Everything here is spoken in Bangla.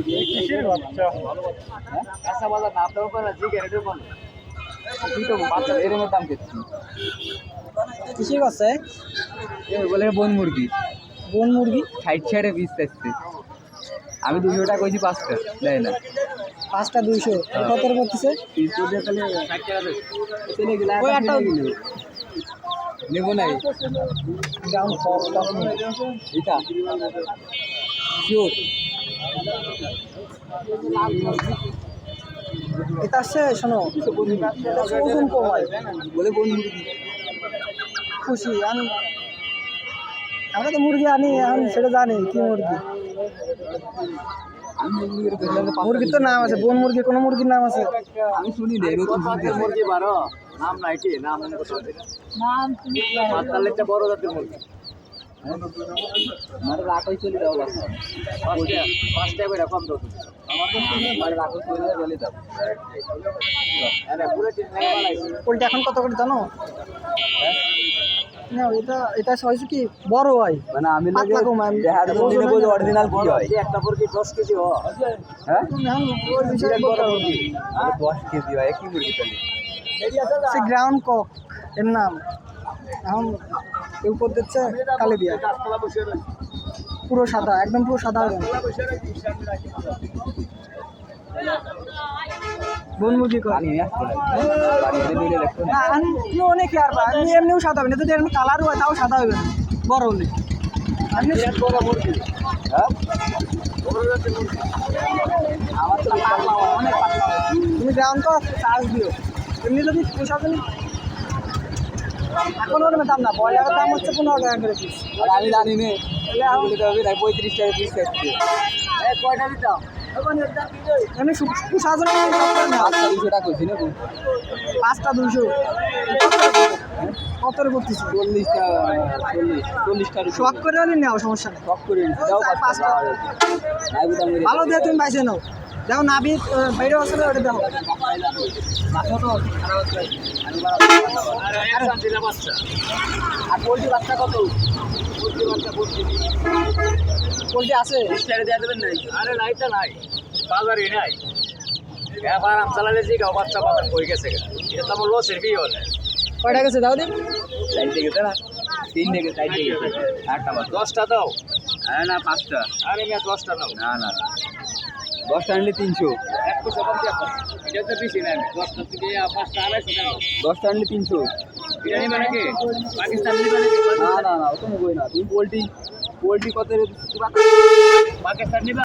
কিসের বাচ্চা? কাঁচা বাজার নাম দেওয়া করে জি গ্যারেন্টি বলে তুই তো বাচ্চা এরকম দাম দিচ্ছি কিসের বাচ্চা? বলে বন মুরগি বন মুরগি সাইড সাইডে পিস আসছে আমি 200 টাকা কইছি 5টা দেয় না 5টা 200 কত করে পড়তেছে? পিস করে তাহলে 60 টাকা দেয় চলে গেল ওই একটা নেব নাই গ্রাউন্ড কত এটা শিওর এটা আছে শোনো ওজন কম হয় বলে বন মুরগি খুশি আমরা তো মুরগি আনি এখন সেটা জানি কি মুরগি আমি মুরগির পেছনে মুরগির তো নাম আছে বন মুরগি কোনো মুরগির নাম আছে আমি শুনি রে নতুন মুরগি বারো নাম নাই কি নাম মনে করতে নাম মাতালে একটা বড় জাতের মুরগি মারে রাখাই চলে দাও বাস 5টা করে কম দাও আমার তো মারে রাখাই চলে দাও বলে দাও আরে পুরো টিম লাগে বানাইছি পোলট্রি এখন কত করে জানো? না এটা হয়েছে কি বড় হয় মানে আমি পাতলা কম আমি দেখার জন্য দিনে কই অরিজিনাল কি হয় একটা মুরগি 10 কেজি হয় হ্যাঁ ওই বিষয়ে বলতে হবে। 10 কেজি হয় কি মুরগি তাহলে সে গ্রাউন্ড কক এর নাম এখন কেউ করে দিচ্ছে কালে দিয়া পুরো সাদা একদম পুরো সাদা হবে বন মুরগি করে পানি আসছে পানি এনে দিলে দেখো না আমি অনেকে আর আমি এমনিও সাদা হবে না যদি এমনি কালার হয় তাও সাদা হবে না বড় হলে আমি বড় মুরগি হ্যাঁ আমার তো পাতলা অনেক পাতলা তুমি গ্রাউন্ড কক চার্জ দিও এমনি যদি পোশাক এখন ওর দাম না ব্রয়লারের দাম হচ্ছে 15 টাকা করে পিস আর আমি জানি নে বলে দেবে না 35 টাকা পিস আসছে এই কয়টা দিতাম এমনি সুসাজন না 200 টাকা কইছি না 5টা 200 কত করে করতেছি 40 টাকা 40 টাকা শখ করে হলে নাও সমস্যা নেই সব করে দাও 5 টাকা নাই বুঝাম ভালো দিয়ে তুমি পাইছে নাও দেখো নাবি বাইরে আসলে ওটা দেখো মাথা তো খারাপ হচ্ছে আরে দিলা বাচ্চা আর পোল্ট্রি বাচ্চা কত পোল্ট্রি বাচ্চা পোল্ট্রি আছে স্টারে দিয়ে দেবেন নাই আরে লাইটটা নাই বাজারে নাই এবার আম চালালে জি গাও বাচ্চা বাজার কই গেছে এটা তো আমার লসের কি হলে কয়টা গেছে দাও দিন সাইড থেকে গেছে না 3 থেকে সাইড থেকে গেছে 8টা বাস 10টা দাও আরে না 5টা আরে মিয়া 10টা নাও না না 10টা আনলে 300 100 কম দিয়ে এটা তো বেশি না 10টা থেকে 5টা আড়াইশো টাকা 10টা আনলে 300 এটা নিবে নাকি পাকিস্তান নিবে নাকি না না না ওটা নেবই না তুমি পোল্ট্রি কত পাকিস্তান নিবে